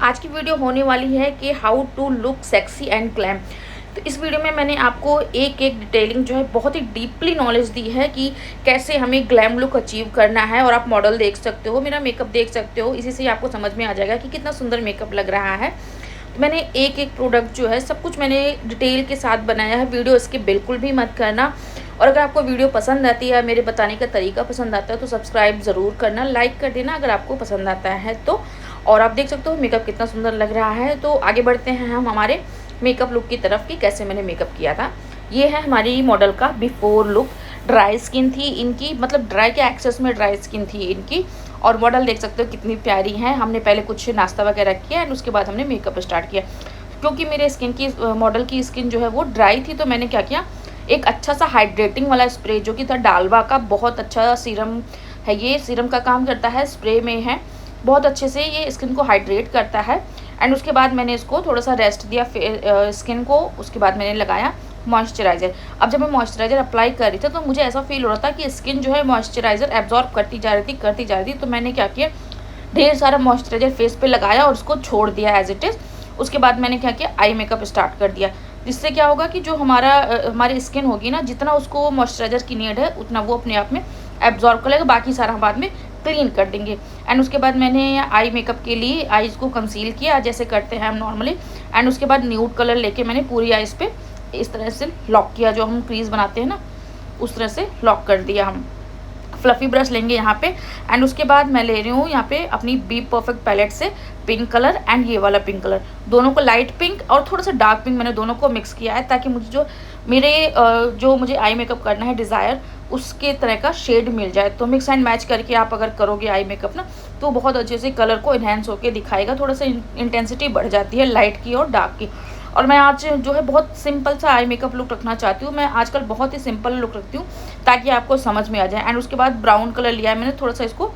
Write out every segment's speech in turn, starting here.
आज की वीडियो होने वाली है कि how to look sexy and glam. तो इस वीडियो में मैंने आपको एक एक डिटेलिंग जो है बहुत ही डीपली नॉलेज दी है कि कैसे हमें ग्लैम लुक अचीव करना है। और आप मॉडल देख सकते हो, मेरा मेकअप देख सकते हो, इसी से आपको समझ में आ जाएगा कि कितना सुंदर मेकअप लग रहा है। तो मैंने एक एक प्रोडक्ट जो है सब कुछ मैंने डिटेल के साथ बनाया है। वीडियो इसके बिल्कुल भी मत करना। और अगर आपको वीडियो पसंद आती है, मेरे बताने का तरीका पसंद आता है, तो सब्सक्राइब ज़रूर करना, लाइक कर देना अगर आपको पसंद आता है तो। और आप देख सकते हो मेकअप कितना सुंदर लग रहा है। तो आगे बढ़ते हैं हम हमारे मेकअप लुक की तरफ कि कैसे मैंने मेकअप किया था। ये है हमारी मॉडल का बिफोर लुक। ड्राई स्किन थी इनकी, मतलब ड्राई के एक्सेस में ड्राई स्किन थी इनकी। और मॉडल देख सकते हो कितनी प्यारी है। हमने पहले कुछ नाश्ता वगैरह किया एंड उसके बाद हमने मेकअप स्टार्ट किया। क्योंकि मेरे स्किन की मॉडल की स्किन जो है वो ड्राई थी, तो मैंने क्या किया, एक अच्छा सा हाइड्रेटिंग वाला स्प्रे जो कि था डालवा का, बहुत अच्छा सीरम है, ये सीरम का काम करता है, स्प्रे में है, बहुत अच्छे से ये स्किन को हाइड्रेट करता है। एंड उसके बाद मैंने इसको थोड़ा सा रेस्ट दिया स्किन को। उसके बाद मैंने लगाया मॉइस्चराइज़र। अब जब मैं मॉइस्चराइज़र अप्लाई कर रही थी तो मुझे ऐसा फील हो रहा था कि स्किन जो है मॉइस्चराइज़र एब्जॉर्ब करती जा रही थी। तो मैंने क्या किया, ढेर सारा मॉइस्चराइज़र फेस पे लगाया और उसको छोड़ दिया एज इट इज़। उसके बाद मैंने क्या किया, आई मेकअप स्टार्ट कर दिया। जिससे क्या होगा कि जो हमारी स्किन होगी ना, जितना उसको मॉइस्चराइज़र की नीड है उतना वो अपने आप में एब्जॉर्ब कर लेगा, बाकी सारा हम बाद में क्लीन कर देंगे। एंड उसके बाद मैंने आई मेकअप के लिए आईज़ को कंसील किया जैसे करते हैं हम नॉर्मली। एंड उसके बाद न्यूड कलर लेके मैंने पूरी आईज़ पे इस तरह से लॉक किया, जो हम क्रीज बनाते हैं ना उस तरह से लॉक कर दिया। हम फ्लफ़ी ब्रश लेंगे यहाँ पे। एंड उसके बाद मैं ले रही हूँ यहाँ पे अपनी बी परफेक्ट पैलेट से पिंक कलर एंड ये वाला पिंक कलर, दोनों को लाइट पिंक और थोड़ा सा डार्क पिंक, मैंने दोनों को मिक्स किया है ताकि मुझे जो मुझे आई मेकअप करना है डिज़ायर उसके तरह का शेड मिल जाए। तो मिक्स एंड मैच करके आप अगर करोगे आई मेकअप ना, तो बहुत अच्छे से कलर को इन्हेंस होकर दिखाएगा, थोड़ा सा इंटेंसिटी बढ़ जाती है लाइट की और डार्क की। और मैं आज जो है बहुत सिंपल सा आई मेकअप लुक रखना चाहती हूँ। मैं आजकल बहुत ही सिंपल लुक रखती हूँ ताकि आपको समझ में आ जाए। एंड उसके बाद ब्राउन कलर लिया है मैंने, थोड़ा सा इसको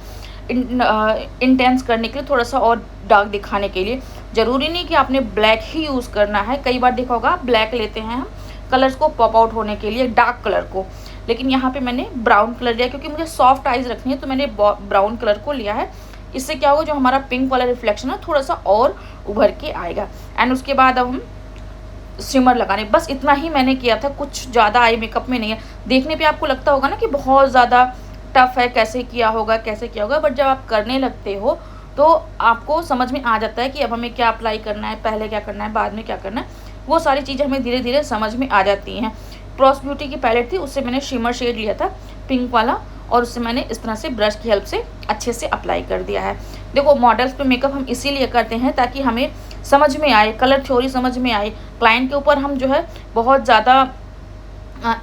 इंटेंस करने के लिए, थोड़ा सा और डार्क दिखाने के लिए। ज़रूरी नहीं कि आपने ब्लैक ही यूज़ करना है, कई बार देखा होगा ब्लैक लेते हैं हम कलर्स को पॉप आउट होने के लिए, डार्क कलर को, लेकिन यहाँ पे मैंने ब्राउन कलर लिया क्योंकि मुझे सॉफ्ट आइज़ रखनी है, तो मैंने ब्राउन कलर को लिया है। इससे क्या होगा, जो हमारा पिंक वाला रिफ्लेक्शन है थोड़ा सा और उभर के आएगा। एंड उसके बाद अब हम शिमर लगाने, बस इतना ही मैंने किया था, कुछ ज़्यादा आई मेकअप में नहीं है। देखने पे आपको लगता होगा ना कि बहुत ज़्यादा टफ है, कैसे किया होगा, बट जब आप करने लगते हो तो आपको समझ में आ जाता है कि अब हमें क्या अप्लाई करना है, पहले क्या करना है, बाद में क्या करना है। वो सारी चीज़ें हमें धीरे धीरे समझ में आ जाती हैं। क्रॉस ब्यूटी की पैलेट थी, उससे मैंने शिमर शेड लिया था पिंक वाला, और उससे मैंने इस तरह से ब्रश की हेल्प से अच्छे से अप्लाई कर दिया है। देखो मॉडल्स पे मेकअप हम इसीलिए करते हैं ताकि हमें समझ में आए, कलर थ्योरी समझ में आए। क्लाइंट के ऊपर हम जो है बहुत ज़्यादा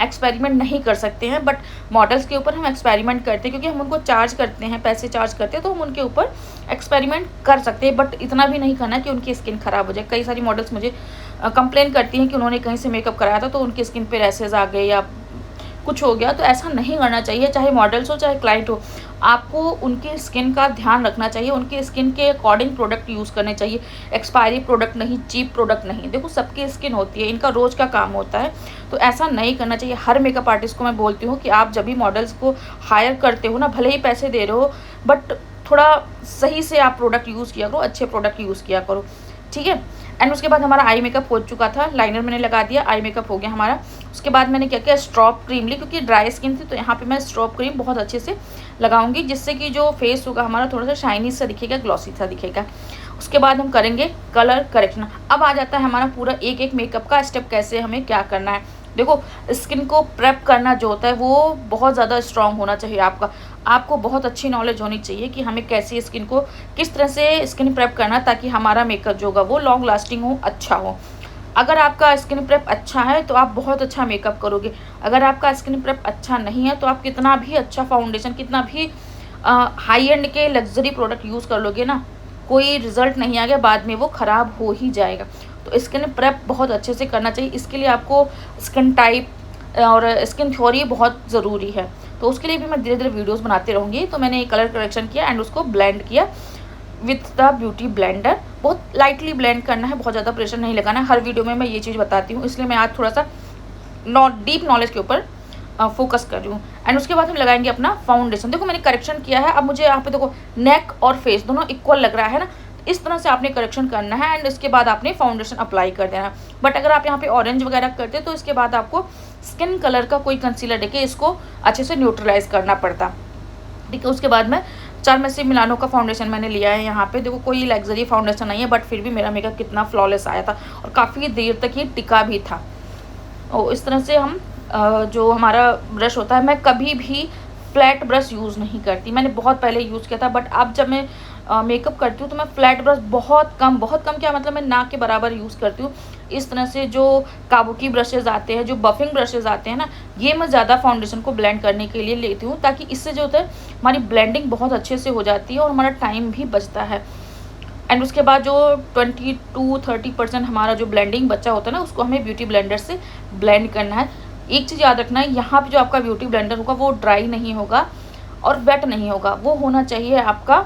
एक्सपेरिमेंट नहीं कर सकते हैं, बट मॉडल्स के ऊपर हम एक्सपेरिमेंट करते हैं क्योंकि हम उनको चार्ज करते हैं, पैसे चार्ज करते हैं, तो हम उनके ऊपर एक्सपेरिमेंट कर सकते हैं। बट इतना भी नहीं करना कि उनकी स्किन ख़राब हो जाए। कई सारी मॉडल्स मुझे कंप्लेन करती हैं कि उन्होंने कहीं से मेकअप कराया था तो उनकी स्किन पे रैसेस आ गए या कुछ हो गया। तो ऐसा नहीं करना चाहिए, चाहे मॉडल्स हो चाहे क्लाइंट हो, आपको उनकी स्किन का ध्यान रखना चाहिए, उनकी स्किन के अकॉर्डिंग प्रोडक्ट यूज़ करने चाहिए। एक्सपायरी प्रोडक्ट नहीं, चीप प्रोडक्ट नहीं। देखो सबकी स्किन होती है, इनका रोज़ का काम होता है, तो ऐसा नहीं करना चाहिए। हर मेकअप आर्टिस्ट को मैं बोलती हूँ कि आप जब भी मॉडल्स को हायर करते हो ना, भले ही पैसे दे रहे हो, बट थोड़ा सही से आप प्रोडक्ट यूज़ किया करो, अच्छे प्रोडक्ट यूज़ किया करो, ठीक है। एंड उसके बाद हमारा आई मेकअप हो चुका था, लाइनर मैंने लगा दिया, आई मेकअप हो गया हमारा। उसके बाद मैंने क्या किया, स्ट्रॉप क्रीम ली, क्योंकि ड्राई स्किन थी तो यहाँ पे मैं स्ट्रॉप क्रीम बहुत अच्छे से लगाऊंगी, जिससे कि जो फेस होगा हमारा थोड़ा सा शाइनी सा दिखेगा, ग्लॉसी सा दिखेगा। उसके बाद हम करेंगे कलर करेक्शन। अब आ जाता है हमारा पूरा एक एक मेकअप का स्टेप, कैसे हमें क्या करना है। देखो स्किन को प्रेप करना जो होता है वो बहुत ज़्यादा स्ट्रॉन्ग होना चाहिए आपको बहुत अच्छी नॉलेज होनी चाहिए कि हमें कैसी स्किन को किस तरह से स्किन प्रेप करना, ताकि हमारा मेकअप जो होगा वो लॉन्ग लास्टिंग हो, अच्छा हो। अगर आपका स्किन प्रेप अच्छा है तो आप बहुत अच्छा मेकअप करोगे। अगर आपका स्किन प्रेप अच्छा नहीं है तो आप कितना भी अच्छा फाउंडेशन, कितना भी हाई एंड के लग्जरी प्रोडक्ट यूज़ कर लोगे ना, कोई रिजल्ट नहीं आएगा, बाद में वो ख़राब हो ही जाएगा। तो स्किन प्रेप बहुत अच्छे से करना चाहिए। इसके लिए आपको स्किन टाइप और स्किन थ्योरी बहुत ज़रूरी है, तो उसके लिए भी मैं धीरे धीरे वीडियोस बनाते रहूँगी। तो मैंने कलर करेक्शन किया एंड उसको ब्लेंड किया विथ द ब्यूटी ब्लेंडर। बहुत लाइटली ब्लेंड करना है, बहुत ज़्यादा प्रेशर नहीं लगाना है। हर वीडियो में मैं ये चीज़ बताती हूँ, इसलिए मैं आज थोड़ा सा डीप नॉलेज के ऊपर फोकस कर रही हूँ। एंड उसके बाद हम लगाएंगे अपना फाउंडेशन। देखो मैंने करेक्शन किया है, अब मुझे यहाँ पे देखो नेक और फेस दोनों इक्वल लग रहा है ना, इस तरह से आपने करेक्शन करना है एंड इसके बाद आपने फाउंडेशन अप्लाई कर देना है। बट अगर आप यहाँ पे ऑरेंज वगैरह करते तो इसके बाद आपको स्किन कलर का कोई कंसीलर लेके इसको अच्छे से न्यूट्रलाइज करना पड़ता। ठीक है, उसके बाद में 4 में से मिलानो का फाउंडेशन मैंने लिया है। यहाँ पे देखो कोई लग्जरी फाउंडेशन नहीं है, बट फिर भी मेरा मेकअप कितना फ्लॉलेस आया था और काफ़ी देर तक ये टिका भी था। और इस तरह से हम जो हमारा ब्रश होता है, मैं कभी भी फ्लैट ब्रश यूज़ नहीं करती। मैंने बहुत पहले यूज़ किया था, बट अब जब मैं मेकअप करती हूँ तो मैं फ्लैट ब्रश बहुत कम क्या मतलब मैं ना के बराबर यूज़ करती हूँ। इस तरह से जो काबुकी ब्रशेज़ आते हैं, जो बफिंग ब्रशेज़ आते हैं ना, ये मैं ज़्यादा फाउंडेशन को ब्लेंड करने के लिए लेती हूँ, ताकि इससे जो होता है हमारी ब्लेंडिंग बहुत अच्छे से हो जाती है और हमारा टाइम भी बचता है। एंड उसके बाद जो 20-30% हमारा जो ब्लेंडिंग बचा होता है ना, उसको हमें ब्यूटी ब्लेंडर से ब्लेंड करना है। एक चीज़ याद रखना है, यहाँ पे जो आपका ब्यूटी ब्लेंडर होगा वो ड्राई नहीं होगा और वेट नहीं होगा, वो होना चाहिए आपका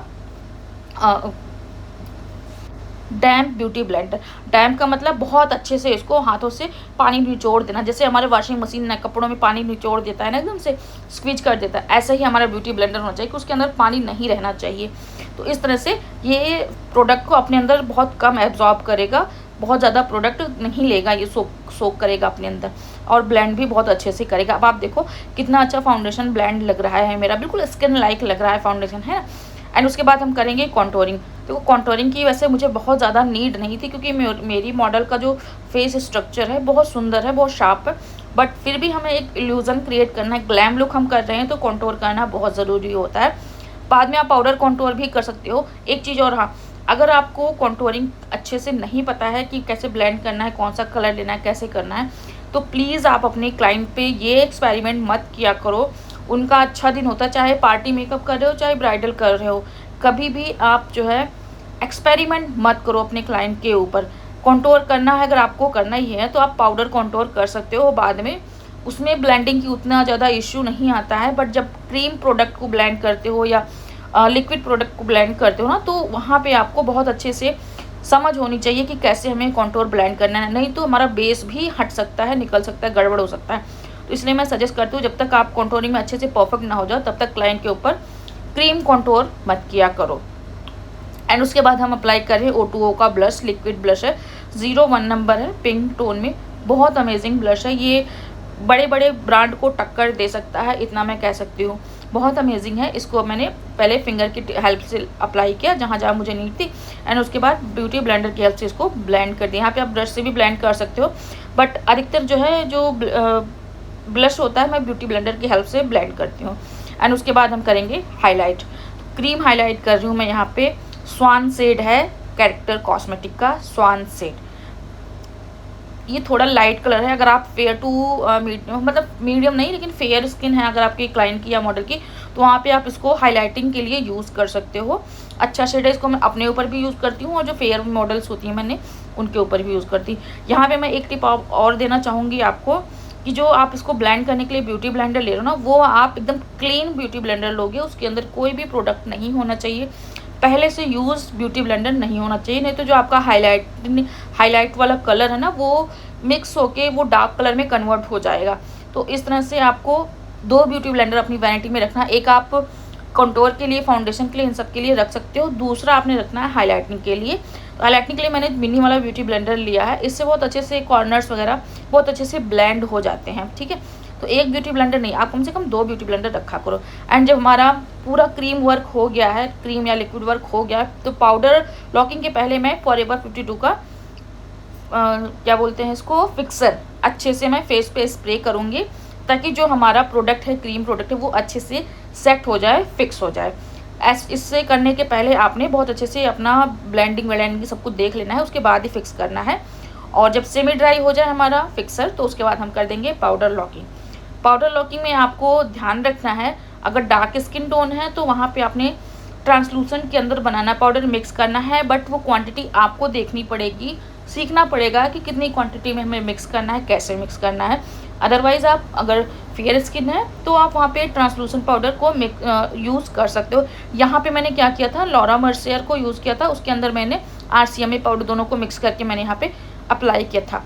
डैम्प ब्यूटी ब्लेंडर। डैम्प का मतलब बहुत अच्छे से इसको हाथों से पानी निचोड़ देना, जैसे हमारे वॉशिंग मशीन ना कपड़ों में पानी निचोड़ देता है ना, एकदम से स्क्वीज कर देता है, ऐसा ही हमारा ब्यूटी ब्लेंडर होना चाहिए कि उसके अंदर पानी नहीं रहना चाहिए। तो इस तरह से ये प्रोडक्ट को अपने अंदर बहुत कम एब्जॉर्ब करेगा, बहुत ज़्यादा प्रोडक्ट नहीं लेगा, ये सोक करेगा अपने अंदर और ब्लेंड भी बहुत अच्छे से करेगा। अब आप देखो कितना अच्छा फाउंडेशन ब्लेंड लग रहा है मेरा, बिल्कुल स्किन लाइक लग रहा है फाउंडेशन, है ना। एंड उसके बाद हम करेंगे कॉन्टोरिंग। देखो कॉन्टोरिंग की वैसे मुझे बहुत ज़्यादा नीड नहीं थी, क्योंकि मेरी मॉडल का जो फेस स्ट्रक्चर है बहुत सुंदर है, बहुत शार्प है, बट फिर भी हमें एक इल्यूज़न क्रिएट करना है, ग्लैम लुक हम कर रहे हैं तो कॉन्टोर करना बहुत ज़रूरी होता है। बाद में आप पाउडर कॉन्टोर भी कर सकते हो। एक चीज़ और, हाँ, अगर आपको कॉन्टोरिंग अच्छे से नहीं पता है कि कैसे ब्लेंड करना है, कौन सा कलर लेना है, कैसे करना है, तो प्लीज़ आप अपने क्लाइंट पे ये एक्सपेरिमेंट मत किया करो। उनका अच्छा दिन होता है, चाहे पार्टी मेकअप कर रहे हो चाहे ब्राइडल कर रहे हो, कभी भी आप जो है एक्सपेरिमेंट मत करो अपने क्लाइंट के ऊपर। कॉन्टोर करना है, अगर आपको करना ही है तो आप पाउडर कॉन्टोर कर सकते हो बाद में, उसमें ब्लेंडिंग की उतना ज़्यादा इश्यू नहीं आता है। बट जब क्रीम प्रोडक्ट को ब्लेंड करते हो या लिक्विड प्रोडक्ट को ब्लेंड करते हो ना, तो वहाँ पे आपको बहुत अच्छे से समझ होनी चाहिए कि कैसे हमें कॉन्टोर ब्लेंड करना है, नहीं तो हमारा बेस भी हट सकता है, निकल सकता है, गड़बड़ हो सकता है। तो इसलिए मैं सजेस्ट करती हूँ जब तक आप कॉन्टोरिंग में अच्छे से परफेक्ट ना हो जाओ, तब तक क्लाइंट के ऊपर क्रीम कॉन्टोर मत किया करो। एंड उसके बाद हम अप्लाई करें O2O का ब्लश, लिक्विड ब्लश है, 01 नंबर है, पिंक टोन में, बहुत अमेजिंग ब्लश है। ये बड़े बड़े ब्रांड को टक्कर दे सकता है, इतना मैं कह सकती हूँ, बहुत अमेजिंग है। इसको मैंने पहले फिंगर की हेल्प से अप्लाई किया जहाँ जहाँ मुझे नीड थी, एंड उसके बाद ब्यूटी ब्लेंडर की हेल्प से इसको ब्लेंड कर दिया। यहाँ पे आप ब्रश से भी ब्लेंड कर सकते हो, बट अधिकतर जो है जो ब्लश होता है मैं ब्यूटी ब्लेंडर की हेल्प से ब्लेंड करती हूँ। एंड उसके बाद हम करेंगे हाईलाइट। क्रीम हाईलाइट कर रही हूँ मैं यहाँ पे, स्वान शेड है, कैरेक्टर कॉस्मेटिक का स्वान शेड। ये थोड़ा लाइट कलर है, अगर आप फेयर टू मतलब मीडियम नहीं लेकिन फेयर स्किन है अगर आपकी क्लाइंट की या मॉडल की, तो वहाँ पे आप इसको हाईलाइटिंग के लिए यूज़ कर सकते हो। अच्छा शेड है, इसको मैं अपने ऊपर भी यूज़ करती हूँ और जो फेयर मॉडल्स होती हैं मैंने उनके ऊपर भी यूज़ करती हूँ। यहाँ पे मैं एक टिप और देना चाहूँगी आपको कि जो आप इसको ब्लेंड करने के लिए ब्यूटी ब्लेंडर ले रहे हो ना, वो आप एकदम क्लीन ब्यूटी ब्लेंडर लोगे, उसके अंदर कोई भी प्रोडक्ट नहीं होना चाहिए, पहले से यूज़ ब्यूटी ब्लेंडर नहीं होना चाहिए, नहीं तो जो आपका हाईलाइट वाला कलर है ना, वो मिक्स होके वो डार्क कलर में कन्वर्ट हो जाएगा। तो इस तरह से आपको 2 ब्यूटी ब्लेंडर अपनी वैनिटी में रखना, एक आप कंटूर के लिए, फाउंडेशन के लिए, इन सब के लिए रख सकते हो, दूसरा आपने रखना है हाईलाइटिंग के लिए। तो हाईलाइटिंग के लिए मैंने मिनी वाला ब्यूटी ब्लेंडर लिया है, इससे बहुत अच्छे से कॉर्नर्स वगैरह बहुत अच्छे से ब्लेंड हो जाते हैं। ठीक है, तो एक ब्यूटी ब्लेंडर नहीं, आप कम से कम 2 ब्यूटी ब्लेंडर रखा करो। एंड जब हमारा पूरा क्रीम वर्क हो गया है, क्रीम या लिक्विड वर्क हो गया है, तो पाउडर लॉकिंग के पहले मैं फॉरएवर 52 का क्या बोलते हैं इसको, फिक्सर अच्छे से मैं फेस पे स्प्रे करूँगी, ताकि जो हमारा प्रोडक्ट है, क्रीम प्रोडक्ट है, वो अच्छे से सेट हो जाए, फिक्स हो जाए। इससे करने के पहले आपने बहुत अच्छे से अपना ब्लेंडिंग सब कुछ देख लेना है, उसके बाद ही फिक्स करना है। और जब सेमी ड्राई हो जाए हमारा फिक्सर, तो उसके बाद हम कर देंगे पाउडर लॉकिंग। पाउडर लॉकिंग में आपको ध्यान रखना है, अगर डार्क स्किन टोन है तो वहाँ पे आपने ट्रांसलूसेंट के अंदर बनाना पाउडर मिक्स करना है, बट वो क्वांटिटी आपको देखनी पड़ेगी, सीखना पड़ेगा कि कितनी क्वांटिटी में हमें मिक्स करना है, कैसे मिक्स करना है। अदरवाइज़ आप अगर फेयर स्किन है तो आप वहाँ पे ट्रांसलूसेंट पाउडर को यूज़ कर सकते हो। यहाँ पे मैंने क्या किया था, लॉरा मर्सियर को यूज़ किया था, उसके अंदर मैंने RCMA पाउडर दोनों को मिक्स करके मैंने यहाँ पे अप्लाई किया था।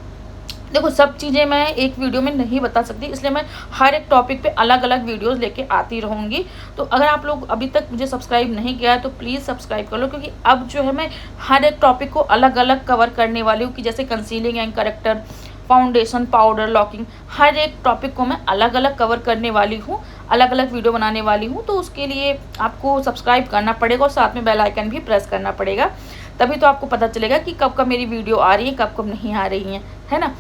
देखो सब चीज़ें मैं एक वीडियो में नहीं बता सकती, इसलिए मैं हर एक टॉपिक पे अलग अलग वीडियोस लेके आती रहूँगी। तो अगर आप लोग अभी तक मुझे सब्सक्राइब नहीं किया है तो प्लीज़ सब्सक्राइब कर लो, क्योंकि अब जो है मैं हर एक टॉपिक को अलग अलग कवर करने वाली हूँ कि जैसे concealing and corrector, foundation, powder, locking, हर एक टॉपिक को मैं अलग अलग कवर करने वाली हूँ, अलग अलग वीडियो बनाने वाली हूँ। तो उसके लिए आपको सब्सक्राइब करना पड़ेगा और साथ में बेल आइकन भी प्रेस करना पड़ेगा, तभी तो आपको पता चलेगा कि कब कब मेरी वीडियो आ रही है, कब कब नहीं आ रही है ना।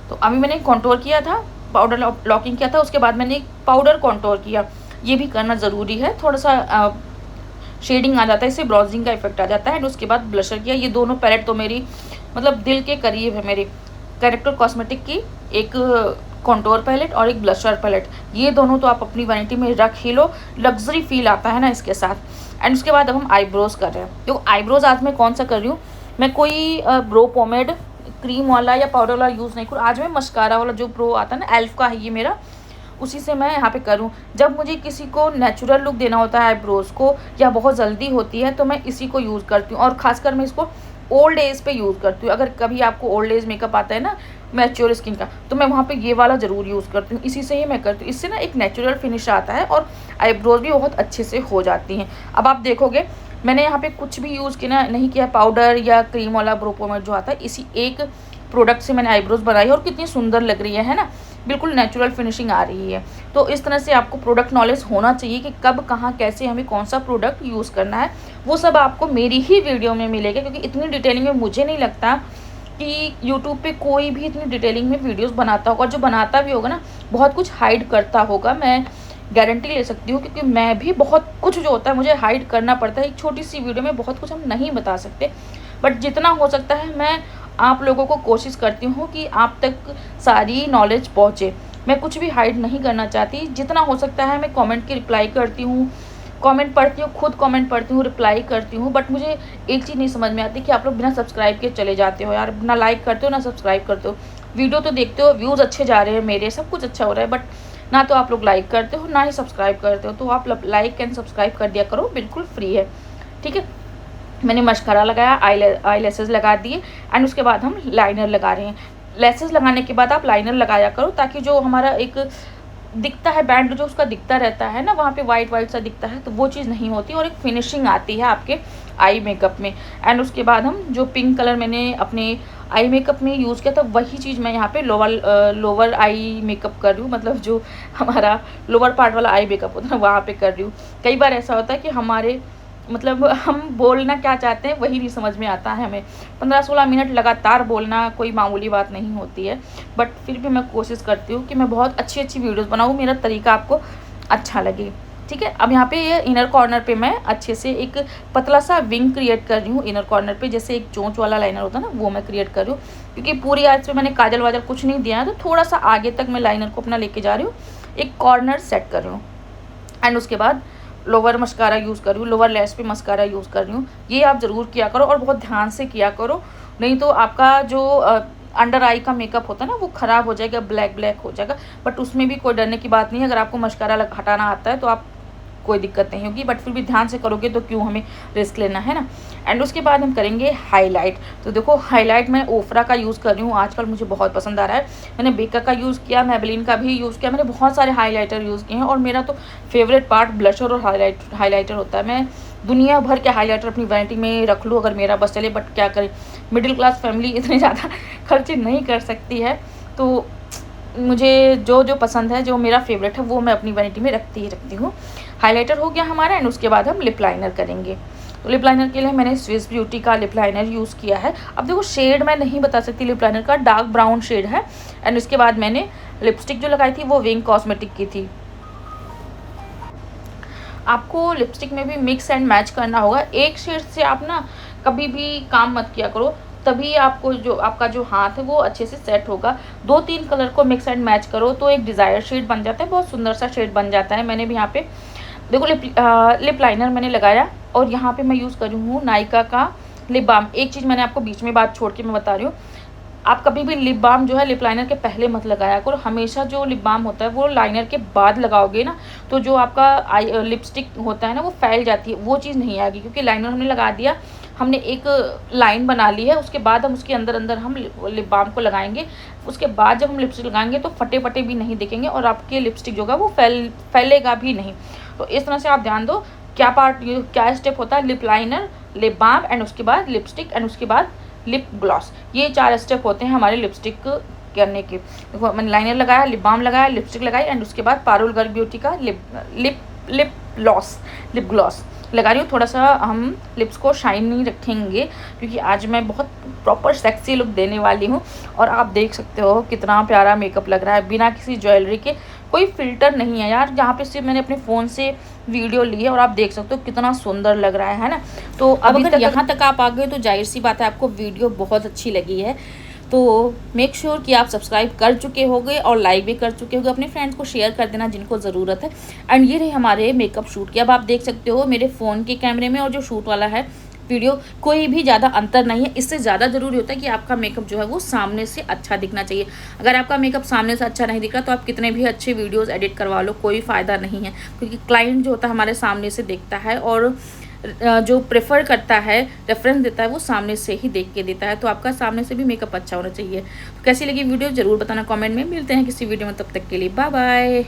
तो अभी मैंने कॉन्टोर किया था, पाउडर लॉकिंग किया था, उसके बाद मैंने पाउडर कॉन्टोर किया। ये भी करना ज़रूरी है, थोड़ा सा शेडिंग आ जाता है, इससे ब्राउजिंग का इफेक्ट आ जाता है। एंड उसके बाद ब्लशर किया। ये दोनों पैलेट तो मेरी मतलब दिल के करीब है, मेरे कैरेक्टर कॉस्मेटिक की एक कॉन्टोर पैलेट और एक ब्लशर पैलेट। ये दोनों तो आप अपनी वैनिटी में रख ही लो, लग्जरी फील आता है ना इसके साथ। एंड उसके बाद अब हम आईब्रोज कर रहे हैं। तो आईब्रोज आज मैं कौन सा कर रही हूँ, मैं कोई ब्रो पोमेड क्रीम वाला या पाउडर वाला यूज़ नहीं करूँ। आज मैं मस्कारा वाला जो प्रो आता है ना, एल्फ का है ये मेरा, उसी से मैं यहाँ पे करूँ। जब मुझे किसी को नेचुरल लुक देना होता है आईब्रोज़ को, या बहुत जल्दी होती है, तो मैं इसी को यूज़ करती हूँ। और ख़ासकर मैं इसको ओल्ड एज पे यूज़ करती हूँ। अगर कभी आपको ओल्ड एज मेकअप आता है ना, मैच्योर स्किन का, तो मैं वहाँ पे ये वाला ज़रूर यूज़ करती हूँ। इसी से ही मैं करती हूँ। इससे ना एक नेचुरल फिनिश आता है और आईब्रोज भी बहुत अच्छे से हो जाती हैं। अब आप देखोगे मैंने यहाँ पे कुछ भी यूज़ किया नहीं किया, पाउडर या क्रीम वाला ब्रो पोमेड जो आता है, इसी एक प्रोडक्ट से मैंने आईब्रोज बनाई और कितनी सुंदर लग रही है ना, बिल्कुल नेचुरल फिनिशिंग आ रही है। तो इस तरह से आपको प्रोडक्ट नॉलेज होना चाहिए कि कब कहाँ कैसे हमें कौन सा प्रोडक्ट यूज़ करना है। वो सब आपको मेरी ही वीडियो में मिलेगा, क्योंकि इतनी डिटेलिंग में मुझे नहीं लगता कि यूट्यूब पे कोई भी इतनी डिटेलिंग में वीडियोस बनाता होगा। जो बनाता भी होगा ना, बहुत कुछ हाइड करता होगा, मैं गारंटी ले सकती हूँ, क्योंकि मैं भी बहुत कुछ जो होता है मुझे हाइड करना पड़ता है। एक छोटी सी वीडियो में बहुत कुछ हम नहीं बता सकते, बट जितना हो सकता है मैं आप लोगों को कोशिश करती हूँ कि आप तक सारी नॉलेज पहुँचे। मैं कुछ भी हाइड नहीं करना चाहती। जितना हो सकता है मैं कमेंट की रिप्लाई करती हूँ, कमेंट पढ़ती हूँ, खुद कमेंट पढ़ती हूँ, रिप्लाई करती हूँ। बट मुझे एक चीज़ नहीं समझ में आती कि आप लोग बिना सब्सक्राइब के चले जाते हो यार, ना लाइक करते हो ना सब्सक्राइब करते हो। वीडियो तो देखते हो, व्यूज़ अच्छे जा रहे हैं मेरे, सब कुछ अच्छा हो रहा है, बट ना तो आप लोग लाइक करते हो ना ही सब्सक्राइब करते हो। तो आप लाइक एंड सब्सक्राइब कर दिया करो, बिल्कुल फ्री है, ठीक है। मैंने मस्कारा लगाया, आई लेसेस लगा दिए, एंड उसके बाद हम लाइनर लगा रहे हैं। लेसेस लगाने के बाद आप लाइनर लगाया करो, ताकि जो हमारा एक दिखता है बैंड जो उसका दिखता रहता है ना, वहाँ पे वाइट वाइट सा दिखता है, तो वो चीज़ नहीं होती और एक फिनिशिंग आती है आपके आई मेकअप में। एंड उसके बाद हम जो पिंक कलर मैंने अपने आई मेकअप में यूज़ किया था, वही चीज़ मैं यहाँ पे लोअर आई मेकअप कर रही हूँ, मतलब जो हमारा लोअर पार्ट वाला आई मेकअप होता है ना, वहाँ पे कर रही हूँ। कई बार ऐसा होता है कि हमारे मतलब हम बोलना क्या चाहते हैं वही नहीं समझ में आता है हमें। 15-16 मिनट लगातार बोलना कोई मामूली बात नहीं होती है, बट फिर भी मैं कोशिश करती हूँ कि मैं बहुत अच्छी अच्छी वीडियोस बनाऊँ, मेरा तरीका आपको अच्छा लगे, ठीक है। अब यहाँ पे ये इनर कॉर्नर पे मैं अच्छे से एक पतला सा विंग क्रिएट कर रही हूँ इनर कॉर्नर पे, जैसे एक चोंच वाला लाइनर होता है ना, वो मैं क्रिएट कर रही हूँ। क्योंकि पूरी आज पे मैंने काजल वाजल कुछ नहीं दिया है, तो थोड़ा सा आगे तक मैं लाइनर को अपना लेके जा रही हूँ, एक कॉर्नर सेट कर रही हूँ। एंड उसके बाद लोअर मस्कारा यूज़ कर रही हूँ, लोअर लैश पे मस्कारा यूज़ कर रही हूँ। ये आप ज़रूर किया करो और बहुत ध्यान से किया करो, नहीं तो आपका जो अंडर आई का मेकअप होता है ना, वो ख़राब हो जाएगा, ब्लैक ब्लैक हो जाएगा। बट उसमें भी कोई डरने की बात नहीं है, अगर आपको मस्कारा हटाना आता है तो आप कोई दिक्कत नहीं होगी, बट फिर भी ध्यान से करोगे तो क्यों हमें रिस्क लेना है ना। एंड उसके बाद हम करेंगे हाईलाइट। तो देखो हाईलाइट मैं ओफ्रा का यूज़ कर रही हूँ, आजकल मुझे बहुत पसंद आ रहा है। मैंने बेका का यूज़ किया, मैबलिन का भी यूज़ किया, मैंने बहुत सारे हाईलाइटर यूज़ किए हैं, और मेरा तो फेवरेट पार्ट ब्लशर और हाईलाइटर होता है। मैं दुनिया भर के हाईलाइटर अपनी वैनिटी में रख लूँ अगर मेरा बस चले, बट क्या करें, मिडिल क्लास फैमिली इतने ज़्यादा खर्चे नहीं कर सकती है। तो मुझे जो जो पसंद है, जो मेरा फेवरेट है, वो मैं अपनी वैनिटी में रखती ही रखती हूँ। हाइलाइटर हो गया हमारा, एंड उसके बाद हम लिप लाइनर करेंगे। तो लिप लाइनर के लिए मैंने स्विस ब्यूटी का लिप लाइनर यूज़ किया है। अब देखो शेड मैं नहीं बता सकती लिप लाइनर का, डार्क ब्राउन शेड है। एंड उसके बाद मैंने लिपस्टिक जो लगाई थी वो विंग कॉस्मेटिक की थी। आपको लिपस्टिक में भी मिक्स एंड मैच करना होगा, एक शेड से आप ना कभी भी काम मत किया करो, तभी आपको जो आपका जो हाथ है वो अच्छे से सेट होगा। 2-3 कलर को मिक्स एंड मैच करो तो एक डिज़ायर शेड बन जाता है, बहुत सुंदर सा शेड बन जाता है। मैंने भी यहाँ पे देखो लिप लाइनर मैंने लगाया, और यहाँ पे मैं यूज़ कर रही हूँ नायका का लिप बाम। एक चीज़ मैंने आपको बीच में बात छोड़ के मैं बता रही हूँ, आप कभी भी लिप बाम जो है लिप लाइनर के पहले मत लगाया करो। हमेशा जो लिप बाम होता है वो लाइनर के बाद लगाओगे ना, तो जो आपका लिपस्टिक होता है ना वो फैल जाती है, वो चीज़ नहीं आएगी, क्योंकि लाइनर हमने लगा दिया, हमने एक लाइन बना ली है। उसके बाद हम उसके अंदर अंदर हम लिप बाम को लगाएंगे। उसके बाद जब हम लिपस्टिक लगाएंगे तो फटे फटे भी नहीं दिखेंगे और आपके लिपस्टिक जो होगा वो फैलेगा भी नहीं। तो इस तरह से आप ध्यान दो क्या स्टेप होता है, lip liner, lip balm and उसके बाद लिपस्टिक एंड उसके बाद लिप ग्लॉस। ये 4 स्टेप होते हैं हमारे लिपस्टिक करने के। देखो मैंने लाइनर लगाया, लिप बाम लगाया, लिपस्टिक लगाई एंड उसके बाद पारुल गर्ग ब्यूटी का लिप ग्लॉस लगा रही हूँ। थोड़ा सा हम लिप्स को शाइनी रखेंगे क्योंकि आज मैं बहुत प्रॉपर सेक्सी लुक देने वाली हूँ। और आप देख सकते हो कितना प्यारा मेकअप लग रहा है बिना किसी ज्वेलरी के, कोई फिल्टर नहीं है यार। जहाँ पे सिर्फ मैंने अपने फ़ोन से वीडियो ली है और आप देख सकते हो कितना सुंदर लग रहा है ना। तो अब अगर यहाँ तक आप आ गए तो जाहिर सी बात है आपको वीडियो बहुत अच्छी लगी है। तो मेक श्योर कि आप सब्सक्राइब कर चुके होंगे और लाइक भी कर चुके होंगे। अपने फ्रेंड्स को शेयर कर देना जिनको ज़रूरत है। एंड ये रहे हमारे मेकअप शूट की। अब आप देख सकते हो मेरे फ़ोन के कैमरे में और जो शूट वाला है वीडियो कोई भी ज़्यादा अंतर नहीं है। इससे ज़्यादा ज़रूरी होता है कि आपका मेकअप जो है वो सामने से अच्छा दिखना चाहिए। अगर आपका मेकअप सामने से अच्छा नहीं दिख रहा तो आप कितने भी अच्छे वीडियोस एडिट करवा लो, कोई फ़ायदा नहीं है। क्योंकि क्लाइंट जो होता है हमारे सामने से देखता है और जो प्रेफर करता है, रेफरेंस देता है, वो सामने से ही देख के देता है। तो आपका सामने से भी मेकअप अच्छा होना चाहिए। तो कैसी लगी वीडियो ज़रूर बताना कमेंट में। मिलते हैं किसी वीडियो में, तब तक के लिए बाय बाय।